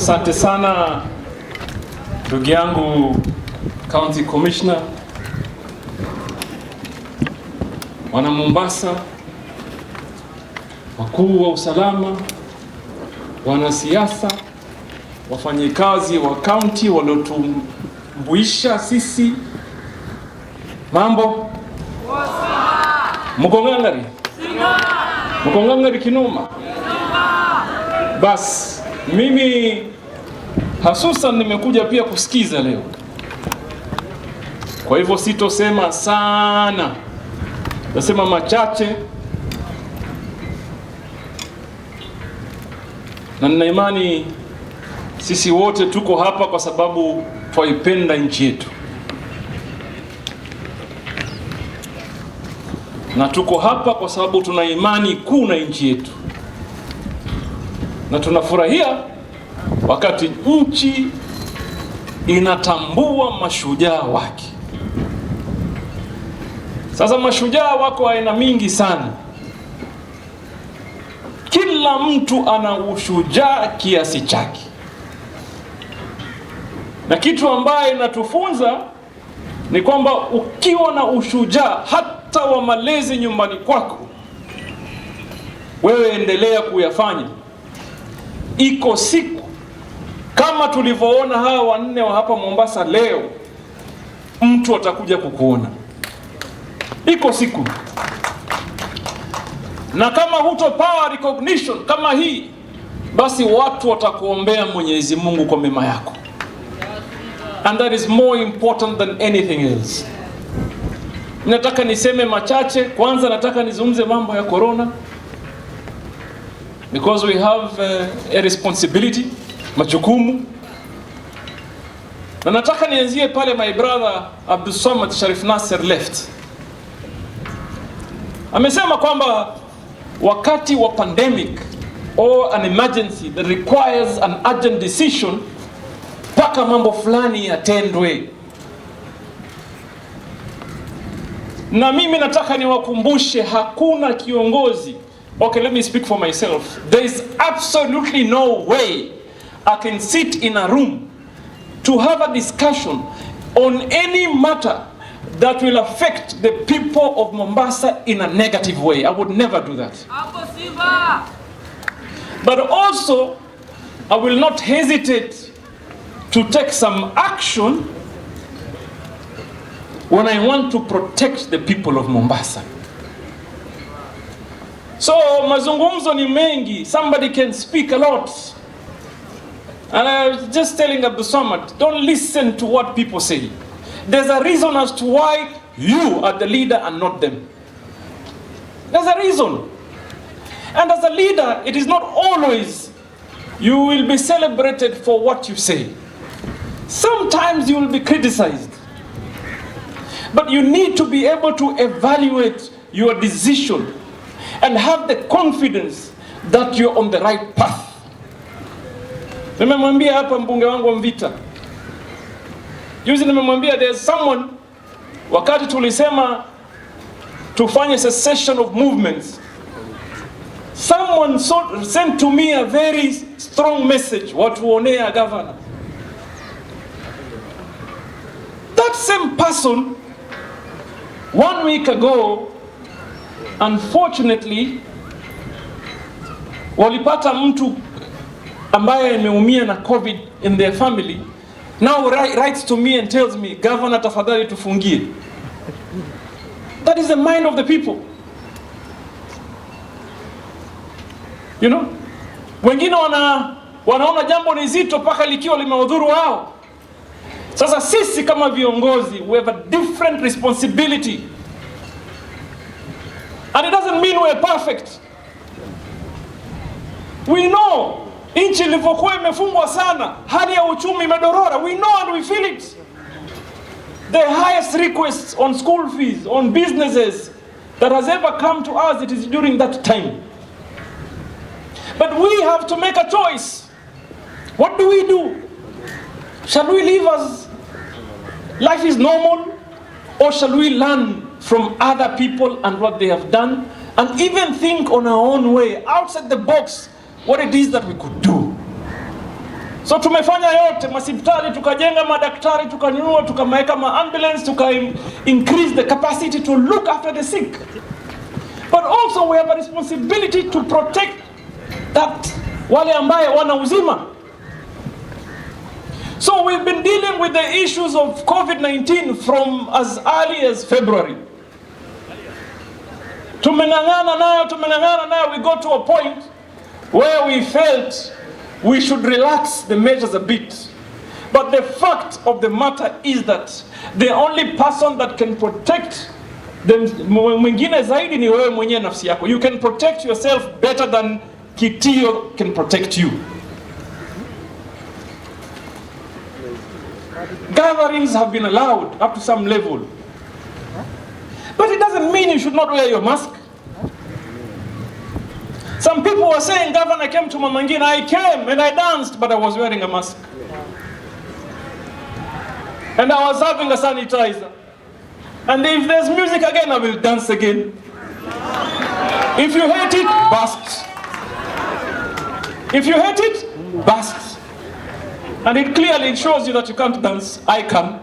Asante sana ndugu yangu County Commissioner, wana Mombasa, wakuu wa usalama, wanasiasa, wafanyikazi wa county waliotumbuisha sisi. Mambo mkongangari mkongangari kinoma. Bas mimi hasusan nimekuja pia kusikiza leo, kwa hivyo sitosema sana, nasema machache, na nina imani sisi wote tuko hapa kwa sababu twaipenda nchi yetu, na tuko hapa kwa sababu tuna imani kuu na nchi yetu, na tunafurahia wakati nchi inatambua mashujaa wake. Sasa mashujaa wako aina mingi sana, kila mtu ana ushujaa kiasi chake, na kitu ambaye inatufunza ni kwamba ukiwa na ushujaa hata wa malezi nyumbani kwako, wewe endelea kuyafanya. Iko siku kama tulivyoona hawa wanne wa hapa Mombasa leo, mtu atakuja kukuona. Iko siku, na kama hutopawa recognition kama hii, basi watu watakuombea Mwenyezi Mungu kwa mema yako, and that is more important than anything else. Nataka niseme machache. Kwanza nataka nizungumze mambo ya corona, because we have a responsibility, majukumu. Na nataka nianzie pale my brother Abdul Samad Sharif Nasser left. Amesema kwamba wakati wa pandemic or an emergency that requires an urgent decision, paka mambo fulani yatendwe. Na mimi nataka niwakumbushe, hakuna kiongozi. Okay, let me speak for myself. There is absolutely no way I can sit in a room to have a discussion on any matter that will affect the people of Mombasa in a negative way. I would never do that. But also, I will not hesitate to take some action when I want to protect the people of Mombasa. So mazungumzo ni mengi, somebody can speak a lot. And I was just telling Abdul Samad, don't listen to what people say. There's a reason as to why you are the leader and not them. There's a reason. And as a leader, it is not always you will be celebrated for what you say. Sometimes you will be criticized. But you need to be able to evaluate your decision and have the confidence that you're on the right path. Nimemwambia hapa mbunge wangu wa Mvita, juzi nimemwambia there's someone, wakati tulisema tufanye cessation of movements, someone sent to me a very strong message, watuonea governor. That same person 1 week ago, unfortunately, walipata mtu ambaye ameumia na COVID in their family. Now writes to me and tells me, Governor, tafadhali tufungie. That is the mind of the people. You know? Wengine wanaona jambo ni zito paka likiwa limeudhuru wao. Sasa sisi kama viongozi, we have a different responsibility. And it doesn't mean we're perfect. We know nchi ilivyokuwa imefungwa sana, hali ya uchumi imedorora. We know and we feel it. The highest requests on school fees, on businesses that has ever come to us, it is during that time. But we have to make a choice. What do we do? Shall we live as life is normal, or shall we learn from other people and what they have done, and even think on our own way, outside the box, what it is that we could do? So tumefanya yote, hospitali tukajenga madaktari, tukanunua, tukamaweka ambulance, tuka increase the capacity to look after the sick. But also we have a responsibility to protect that wale ambaye wana uzima. So we've been dealing with the issues of COVID-19 from as early as February. Tumengangana nayo, we got to a point where we felt we should relax the measures a bit. But the fact of the matter is that the only person that can protect mwingine zaidi ni wewe mwenyewe nafsi yako. You can protect yourself better than Kitio can protect you. Gatherings have been allowed up to some level. But it doesn't mean you should not wear your mask. Some people were saying, Governor came to Mama Ngina. I came and I danced, but I was wearing a mask. And I was having a sanitizer. And if there's music again, I will dance again. If you hate it, bust. If you hate it, bust. And it clearly shows you that you can't dance. I can.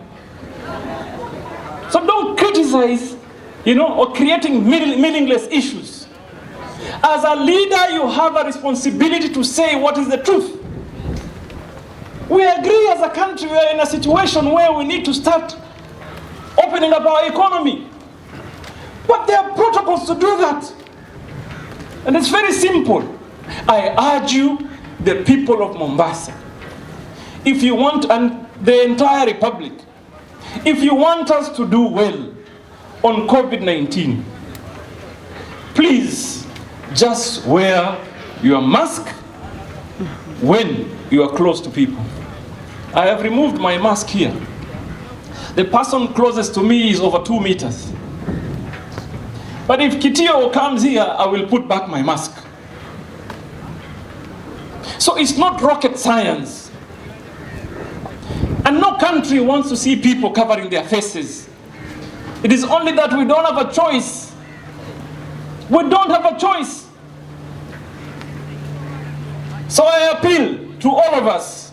So don't criticize, or creating meaningless issues. As a leader, you have a responsibility to say what is the truth. We agree as a country we are in a situation where we need to start opening up our economy. But there are protocols to do that. And it's very simple. I urge you, the people of Mombasa, if you want, and the entire Republic, if you want us to do well on COVID-19, please just wear your mask when you are close to people. I have removed my mask here. The person closest to me is over 2 meters. But if Kitio comes here, I will put back my mask. So it's not rocket science. And no country wants to see people covering their faces. It is only that we don't have a choice. We don't have a choice. So I appeal to all of us,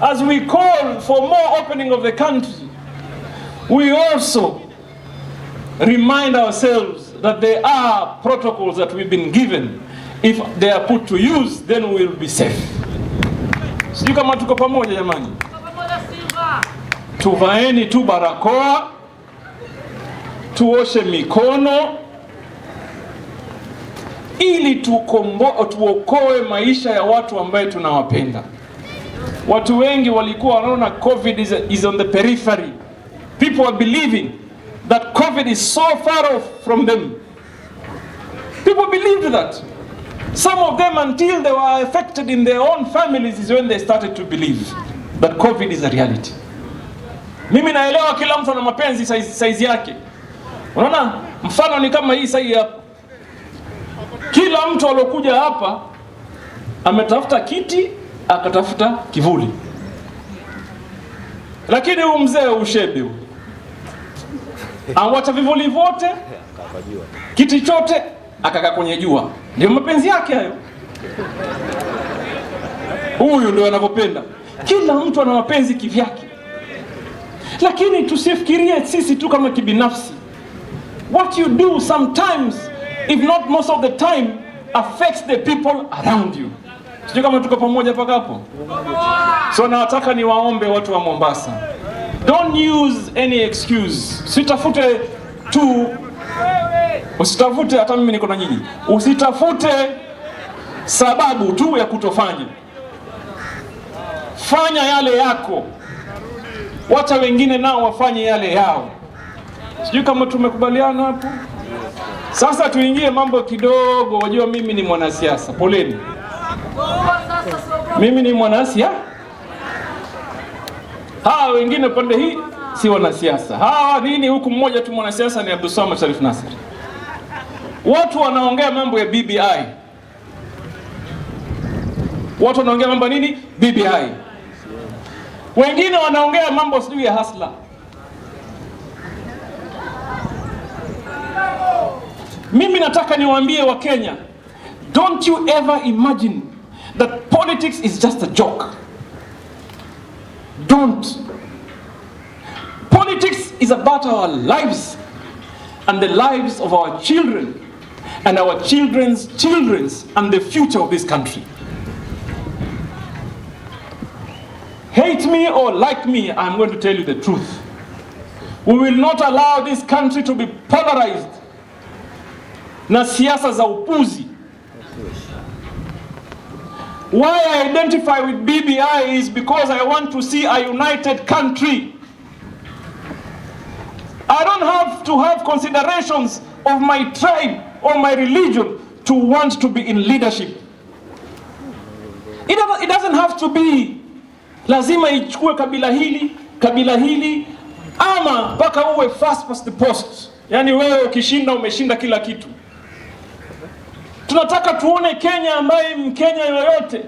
as we call for more opening of the country, we also remind ourselves that there are protocols that we've been given. If they are put to use, then we will be safe. Sijui kama tuko pamoja jamani. Tuvaeni tu barakoa, tuoshe mikono, ili tuokoe maisha ya watu ambaye tunawapenda. Watu wengi walikuwa wanaona COVID is on the periphery. People are believing that COVID is so far off from them. People believed that. Some of them, until they were affected in their own families, is when they started to believe that COVID is a reality. Mimi naelewa kila mtu ana mapenzi size yake. Unaona, mfano ni kama hii size hapa. Kila mtu alokuja hapa ametafuta kiti, akatafuta kivuli. Lakini huyu mzee ushebe huyu awacha vivuli vote, kiti chote akaka kwenye jua. Ndio mapenzi yake hayo. Huyu ndio anavyopenda. Kila mtu ana mapenzi kivyake. Lakini tusifikirie sisi tu kama kibinafsi. What you do sometimes, if not most of the time, affects the people around you. Sijui kama tuko pamoja paka hapo. So nataka niwaombe watu wa Mombasa, don't use any excuse. Usitafute tu, usitafute, hata mimi niko na nyinyi, usitafute sababu tu ya kutofanya. Fanya yale yako, wacha wengine nao wafanye yale yao. Sijui kama tumekubaliana hapo. Sasa tuingie mambo kidogo. Wajua mimi ni mwanasiasa, poleni. Mimi ni mwanasiasa. Hawa wengine pande hii si wanasiasa. Hawa nini huku, mmoja tu mwanasiasa ni Abdulswamad Sharif Nassir. Watu wanaongea mambo ya BBI. Watu wanaongea mambo nini? BBI. Wengine wanaongea mambo sijui ya hasla. Mimi nataka niwaambie wa Kenya, don't you ever imagine that politics is just a joke. count. Politics is about our lives and the lives of our children and our children's children and the future of this country. Hate me or like me, I'm going to tell you the truth. We will not allow this country to be polarized na siasa za upuzi. Why I identify with BBI is because I want to see a united country. I don't have to have considerations of my tribe or my religion to want to be in leadership. It doesn't have to be lazima ichukue kabila hili ama mpaka uwe first past the post. Yani wewe ukishinda umeshinda kila kitu. Tunataka tuone Kenya ambaye Mkenya yoyote,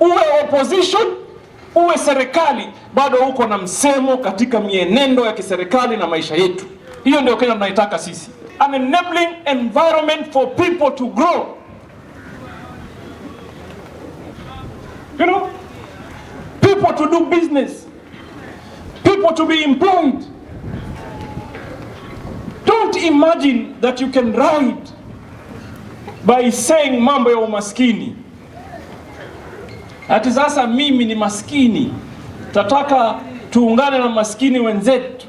uwe opposition, uwe serikali, bado uko na msemo katika mienendo ya kiserikali na maisha yetu. Hiyo ndio Kenya tunaitaka sisi. An enabling environment for people to grow. You know? People to do business. People to be employed. Don't imagine that you can ride by saying mambo ya umaskini. Ati sasa mimi ni maskini, tataka tuungane na maskini wenzetu.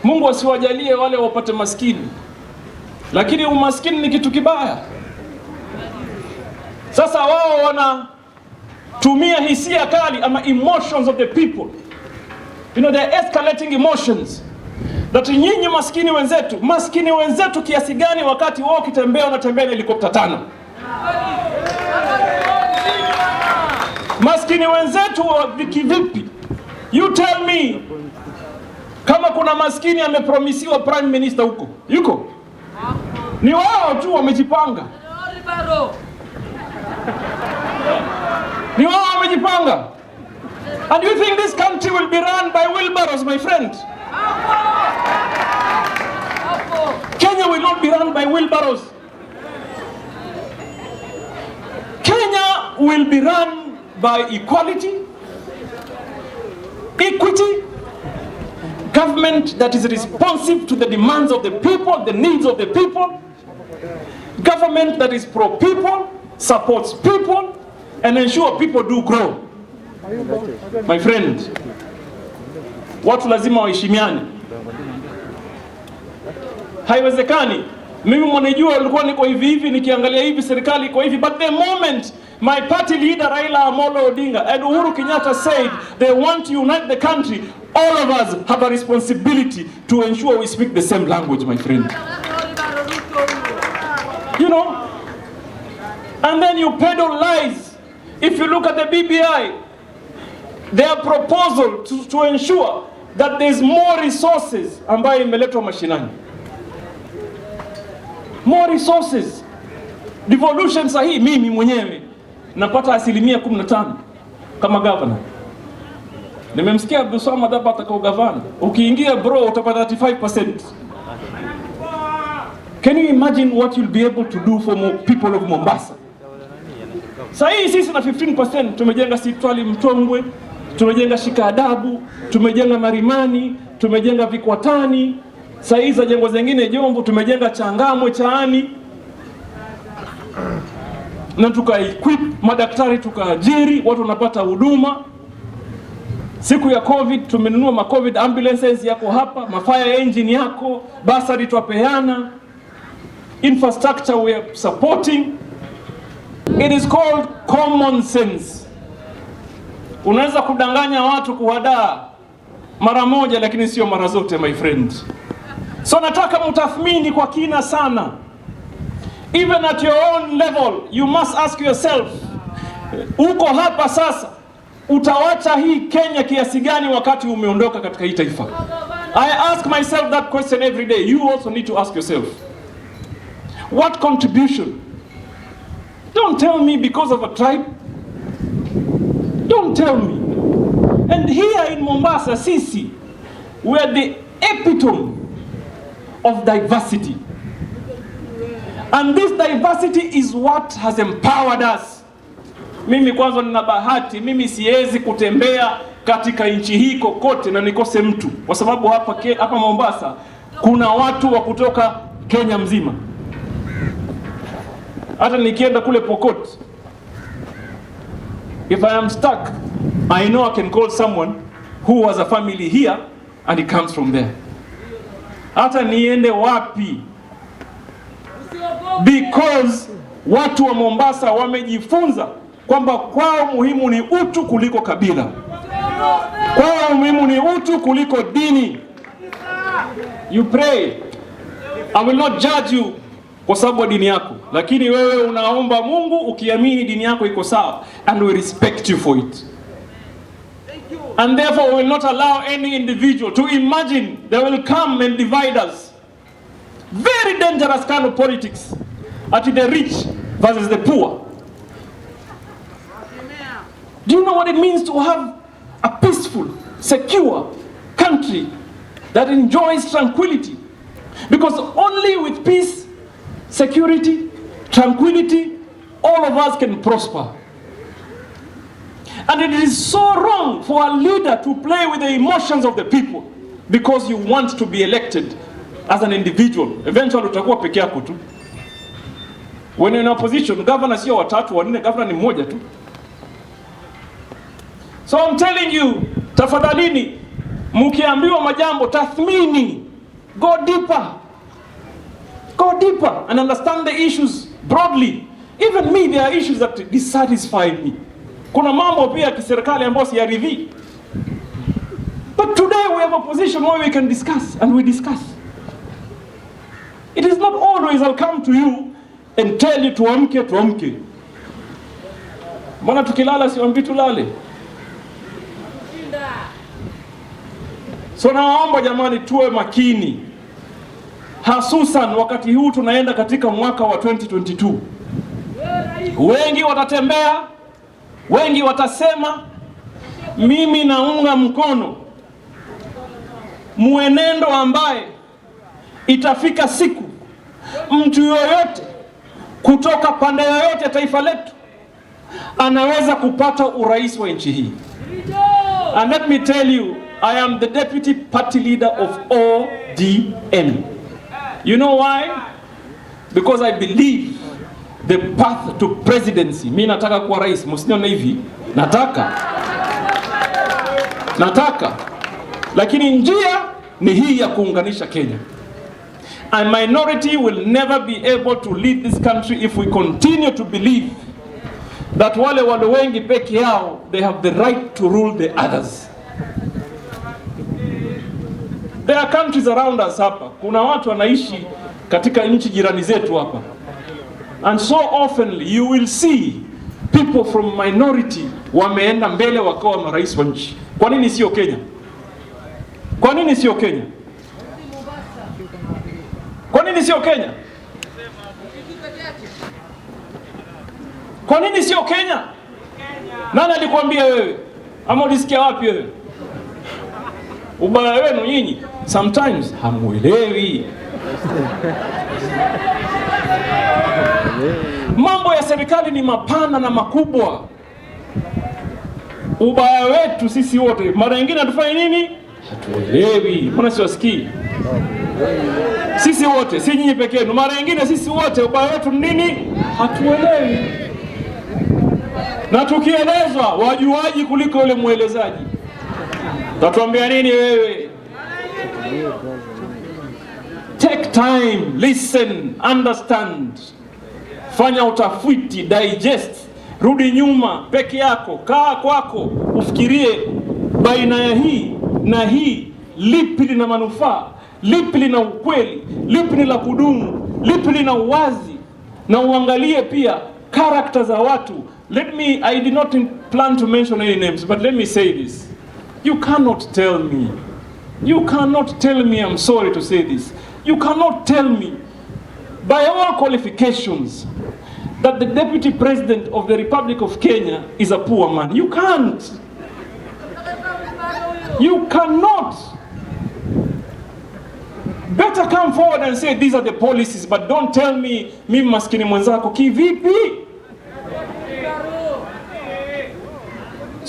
Mungu asiwajalie wale wapate maskini, lakini umaskini ni kitu kibaya. Sasa wao wanatumia hisia kali ama emotions of the people. You know, they're escalating emotions. That nyinyi maskini wenzetu kiasi gani wakati wao kitembea wanatembea na helikopta 5. Maskini wenzetu vipi? You tell me. Kama kuna maskini amepromisiwa prime minister huko. Yuko? Ni wao tu wamejipanga. Ni wao wamejipanga. And you think this country will be run by wheelbarrows, my friend? Kenya will not be run by wheelbarrows. Kenya will be run by equality, equity, government that is responsive to the demands of the people, the needs of the people, government that is pro-people, supports people, and ensure people do grow. My friend, watu lazima waheshimiane. Haiwezekani mimi mwanajua alikuwa niko hivi nikiangalia hivi serikali iko hivi, but the moment my party leader Raila Amolo Odinga and Uhuru Kenyatta said they want to unite the country, all of us have a responsibility to ensure we speak the same language, my friend. You know, and then you peddle lies. If you look at the BBI, their proposal to ensure that there's more resources ambayo imeletwa mashinani. More resources. Devolution sahi mimi mwenyewe napata 15% kama governor. Nimemsikia Abdulswamad hapa atakao governor. Ukiingia bro utapata 35%. Can you imagine what you'll be able to do for people of Mombasa? Sahi sisi na 15% tumejenga Sitwali Mtongwe, tumejenga Shikaadabu, tumejenga Marimani, tumejenga Vikwatani, sahi za jengo zingine Jomvu, tumejenga Changamwe, Chaani, na tuka-equip madaktari, tukaajiri watu wanapata huduma. Siku ya COVID tumenunua ma-COVID ambulances yako hapa, ma-fire engine yako, basari tuwapeana, infrastructure we are supporting. It is called common sense. Unaweza kudanganya watu kuhadaa mara moja lakini sio mara zote, my friend. So nataka mtathmini kwa kina sana. Even at your own level, you must ask yourself, uko hapa sasa, utawacha hii Kenya kiasi gani wakati umeondoka katika hii taifa? I ask myself that question every day. You also need to ask yourself. What contribution? Don't tell me because of a tribe. Don't tell me. And here in Mombasa, Sisi, we are the epitome of diversity. And this diversity is what has empowered us. Mimi kwanza nina bahati, mimi siwezi kutembea katika nchi hii kokote na nikose mtu, kwa sababu hapa Mombasa kuna watu wa kutoka Kenya mzima. Hata nikienda kule Pokot, if I am stuck, I know I can call someone who has a family here and he comes from there. Hata niende wapi, because watu wa Mombasa wamejifunza kwamba kwao muhimu ni utu kuliko kabila, kwao muhimu ni utu kuliko dini. You pray, I will not judge you kwa sababu ya dini yako, lakini wewe unaomba Mungu ukiamini dini yako iko sawa, and we respect you for it. And therefore we will not allow any individual to imagine they will come and divide us. Very dangerous kind of politics, at the rich versus the poor. Do you know what it means to have a peaceful, secure country that enjoys tranquility? Because only with peace, security, tranquility, all of us can prosper. And it is so wrong for a leader to play with the emotions of the people because you want to be elected as an individual. Eventually utakuwa peke yako tu. When you're in opposition, governor sio watatu, wanne, governor ni mmoja tu. So I'm telling you, tafadhalini, mkiambiwa majambo, tathmini, go deeper. Go deeper and understand the issues broadly. Even me, there are issues that dissatisfy me. Kuna mambo pia kiserikali ambayo siyaridhi. But today we have a position where we can discuss, and we discuss. It is not always I'll come to you and tell you tuamke. Mbona tukilala siwambi tulale? So naomba jamani tuwe makini. Hasusan wakati huu tunaenda katika mwaka wa 2022. Wengi watatembea, wengi watasema. Mimi naunga mkono muenendo ambaye itafika siku mtu yoyote kutoka pande yoyote ya taifa letu anaweza kupata urais wa nchi hii. And let me tell you, I am the deputy party leader of ODM. You know why? Because I believe the path to presidency. Mimi nataka kuwa rais, msinione hivi. Nataka. Lakini njia ni hii ya kuunganisha Kenya. A minority will never be able to lead this country if we continue to believe that wale wengi peke yao, they have the right to rule the others. There are countries around us hapa. Kuna watu wanaishi katika nchi jirani zetu hapa. And so often you will see people from minority wameenda mbele wakawa marais wa nchi. Kwa nini sio Kenya? Kwa nini sio Kenya? Kwa nini sio Kenya? Kwa nini sio Kenya? Nani alikwambia wewe? Ama ulisikia wapi wewe? Ubaya wenu nyinyi sometimes hamuelewi. Mambo ya serikali ni mapana na makubwa. Ubaya wetu sisi wote, mara nyingine tufanye nini? Hatuelewi. Mbona siwasikii? Sisi wote, si nyinyi pekee yenu. Mara nyingine sisi wote ubaya wetu nini? Hatuelewi. Na tukielezwa wajuaji kuliko yule muelezaji. Tatuambia nini wewe? Take time, listen, understand. Fanya utafiti, digest. Rudi nyuma peke yako, kaa kwako, ufikirie baina ya hii na hii, lipi lina manufaa, lipi lina ukweli, lipi ni la kudumu, lipi lina uwazi, na uangalie pia character za watu. I did not plan to mention any names, but let me say this. You cannot tell me, I'm sorry to say this, you cannot tell me by all qualifications that the Deputy President of the Republic of Kenya is a poor man. You can't. You cannot. Better come forward and say these are the policies, but don't tell me mimi maskini mwenzako kivipi?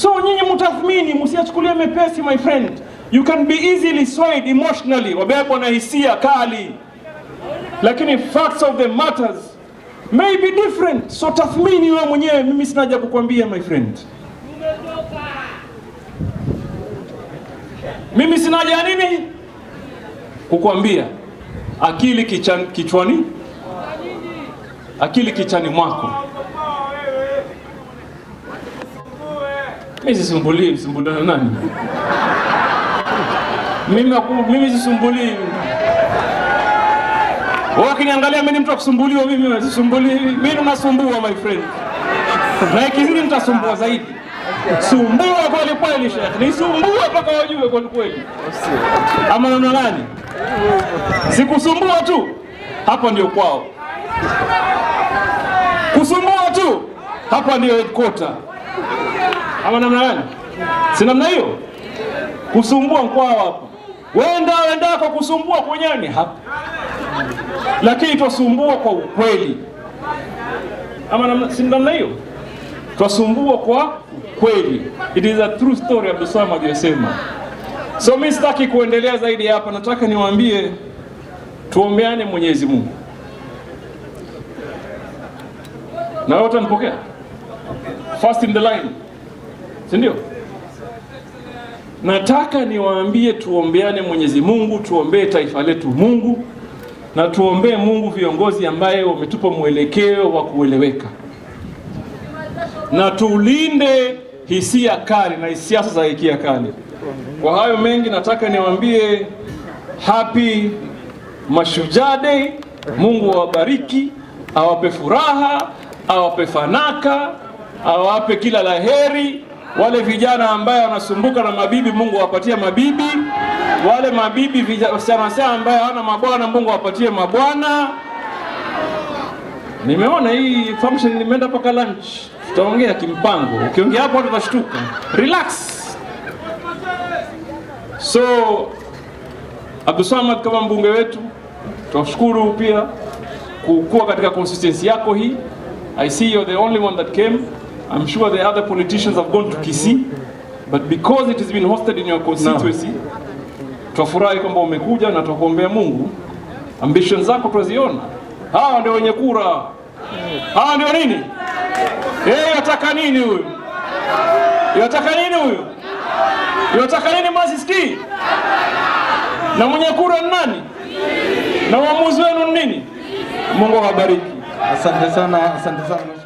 So nyinyi mtathmini, msiachukulie mepesi my friend. You can be easily swayed emotionally, wabebwa na hisia kali. Lakini facts of the matters may be different. So tathmini wewe mwenyewe, mimi sina haja kukwambia my friend. Mimi sina haja nini? Kukwambia. Akili kichwani. Akili kichani mwako. Mimi sisumbuli na nani? Mimi sisumbuli. Wakiniangalia mimi ni mtu kusumbuliwa, mimi sisumbuli. Mimi nasumbua my friend. Na ikizidi nitasumbua zaidi. Sumbua kweli kweli Sheikh. Nisumbua mpaka wajue kweli kweli. Ama namna gani? Sikusumbua tu. Hapa ndio kwao. Kusumbua tu. Hapa ndio headquarter. Ama namna gani? Si namna hiyo? Kusumbua kwao hapa. Wenda kwa kusumbua kwenyewe ni hapa. Lakini tusumbua kwa ukweli. Ama si namna hiyo? Tusumbua kwa kweli. It is a true story Abdul Samad yasema. So mimi sitaki kuendelea zaidi hapa, nataka niwaambie tuombeane Mwenyezi Mungu. Na wote nipokea. First in the line. Si ndio? Nataka niwaambie tuombeane Mwenyezi Mungu, tuombee taifa letu Mungu, na tuombee Mungu viongozi ambaye wametupa mwelekeo wa kueleweka. Na tulinde hisia kali na siasa za hisia kali. Kwa hayo mengi nataka niwaambie happy Mashujaa Day. Mungu awabariki, awape furaha, awape fanaka, awape kila laheri. Wale vijana ambao wanasumbuka na mabibi, Mungu awapatie mabibi. Wale mabibi vijana ambao hawana mabwana, Mungu awapatie mabwana. Nimeona hii function nimeenda paka lunch. Tutaongea kimpango. Ukiongea hapo watu watashtuka. Relax. So Abdul Samad kama mbunge wetu, tunashukuru pia kukua katika consistency yako hii. I see you're the only one that came. I'm sure the other politicians have gone to Kisii, but because it has been hosted in your constituency, tunafurahi kwamba umekuja na tukuombea Mungu. Ambitions zako tuziona. Hawa ndio wenye kura. Hawa ndio nini? Yataka nini huyu? Yataka nini huyu? Yataka nini masiski? Na mwenye kura ni nani? Na uamuzi wenu ni nini? Mungu awabariki. Asante sana, asante sana.